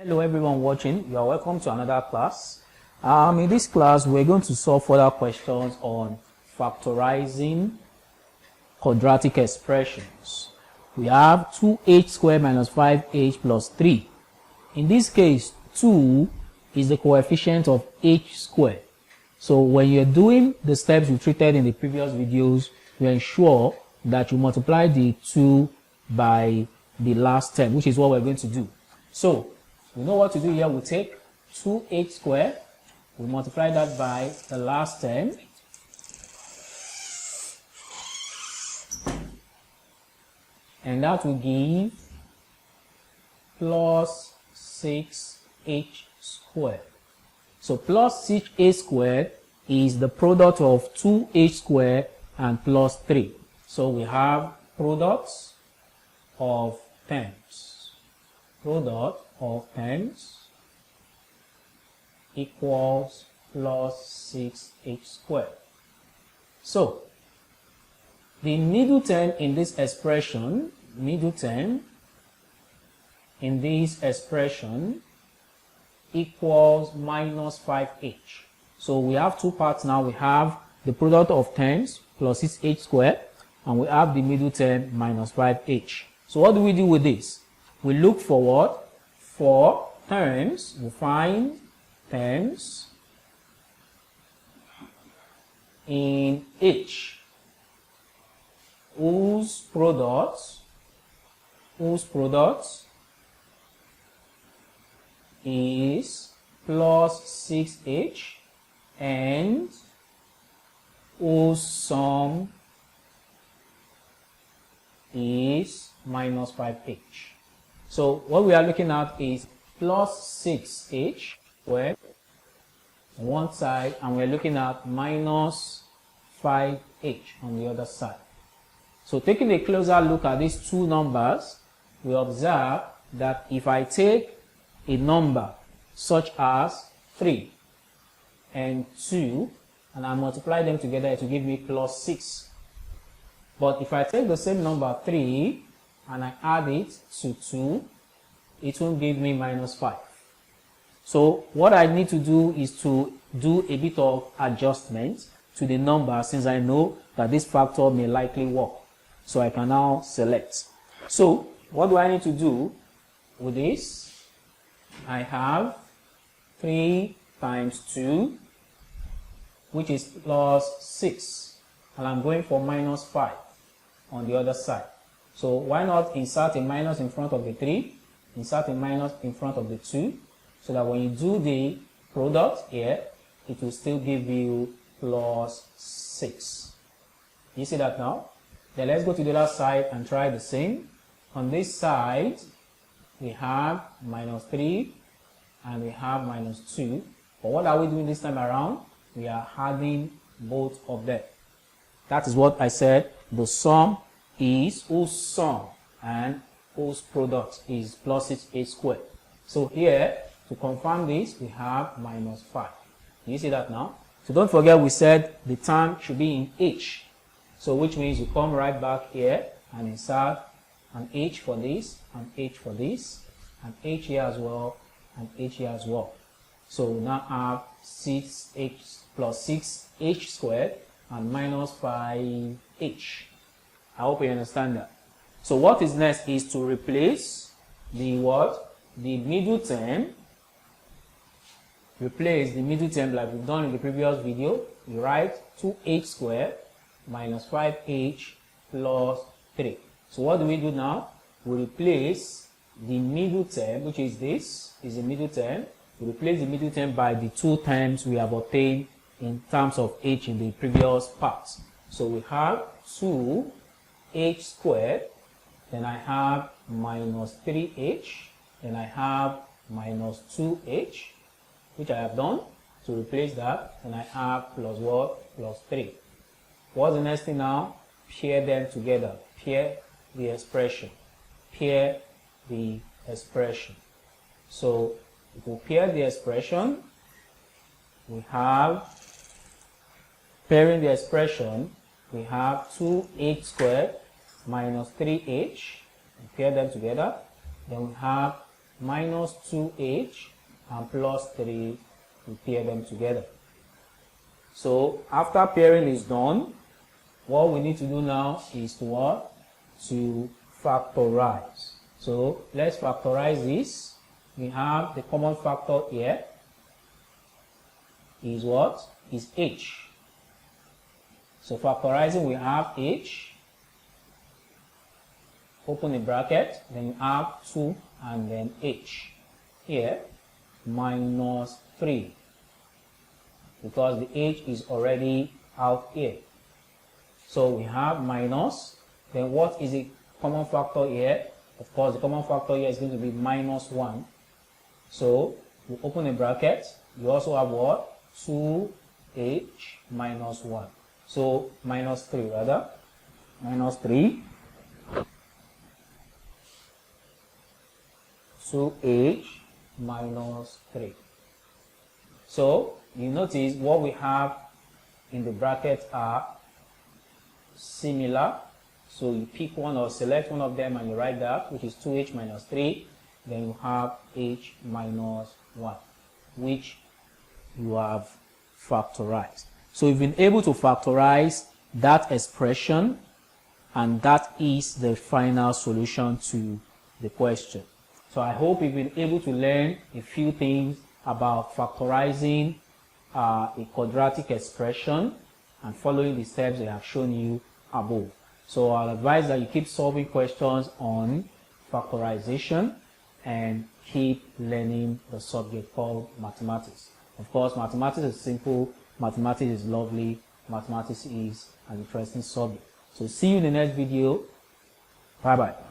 Hello everyone watching, you are welcome to another class. In this class we're going to solve further questions on factorizing quadratic expressions. We have 2h squared minus 5h plus 3. In this case 2 is the coefficient of h squared. So when you're doing the steps you treated in the previous videos, you ensure that you multiply the 2 by the last term, which is what we're going to do. So we know what to do here. We take 2h squared, we multiply that by the last term, and that will give plus 6h squared. So plus 6h squared is the product of 2h squared and plus 3. So we have products of terms. Product of terms equals plus 6h squared. So the middle term in this expression, equals minus 5h. So we have two parts now. We have the product of terms plus 6h squared, and we have the middle term minus 5h. So what do we do with this? We look for what? For terms. We find terms in H whose product is plus 6h and whose sum is minus 5h. So what we are looking at is plus 6h squared on one side, and we're looking at minus 5h on the other side. So taking a closer look at these two numbers, we observe that if I take a number such as 3 and 2 and I multiply them together, it will give me plus 6. But if I take the same number 3 and I add it to 2, it will give me minus 5. So what I need to do is to do a bit of adjustment to the number, since I know that this factor may likely work. So I can now select. So what do I need to do with this? I have 3 times 2, which is plus 6, and I'm going for minus 5 on the other side. So why not insert a minus in front of the 3, insert a minus in front of the 2, so that when you do the product here, it will still give you plus 6. You see that now? Then let's go to the other side and try the same. On this side, we have minus 3 and we have minus 2. But what are we doing this time around? We are adding both of them. That is what I said. The sum is whose sum and whose product is plus 6h squared. So here, to confirm this, we have minus 5. You see that now? So don't forget we said the term should be in H. So which means you come right back here and insert an H for this, an H for this, an H here as well, and H here as well. So we now have 6h plus 6h squared and minus 5h. I hope you understand that. So what is next is to replace the what? The middle term. Replace the middle term like we've done in the previous video. You write 2h squared minus 5h plus 3. So what do we do now? We replace the middle term, which is this, is the middle term. We replace the middle term by the two terms we have obtained in terms of h in the previous parts. So we have 2h squared, then I have minus 3h, then I have minus 2h, which I have done. To replace that, then I have plus what? Plus 3. What's the next thing now? Pair them together. Pair the expression. Pair the expression. So if we pair the expression, we have, pairing the expression, we have 2h squared minus 3h. We pair them together. Then we have minus 2h and plus 3, we pair them together. So after pairing is done, what we need to do now is to what? To factorize. So let's factorize this. We have the common factor here is what? Is h. So factorizing, we have h, open a bracket, then you have 2 and then h. Here, minus 3, because the h is already out here. So we have minus, then what is the common factor here? Of course, the common factor here is going to be minus 1. So you open a bracket, you also have what? 2h minus 1. So minus 3 rather, minus 3, 2h minus 3. So you notice what we have in the bracket are similar. So you pick one or select one of them and you write that, which is 2h minus 3. Then you have h minus 1, which you have factorized. So you've been able to factorize that expression, and that is the final solution to the question. So I hope you've been able to learn a few things about factorizing a quadratic expression and following the steps I have shown you above. So I'll advise that you keep solving questions on factorization and keep learning the subject called mathematics. Of course, mathematics is simple, mathematics is lovely, mathematics is an interesting subject. So see you in the next video. Bye bye.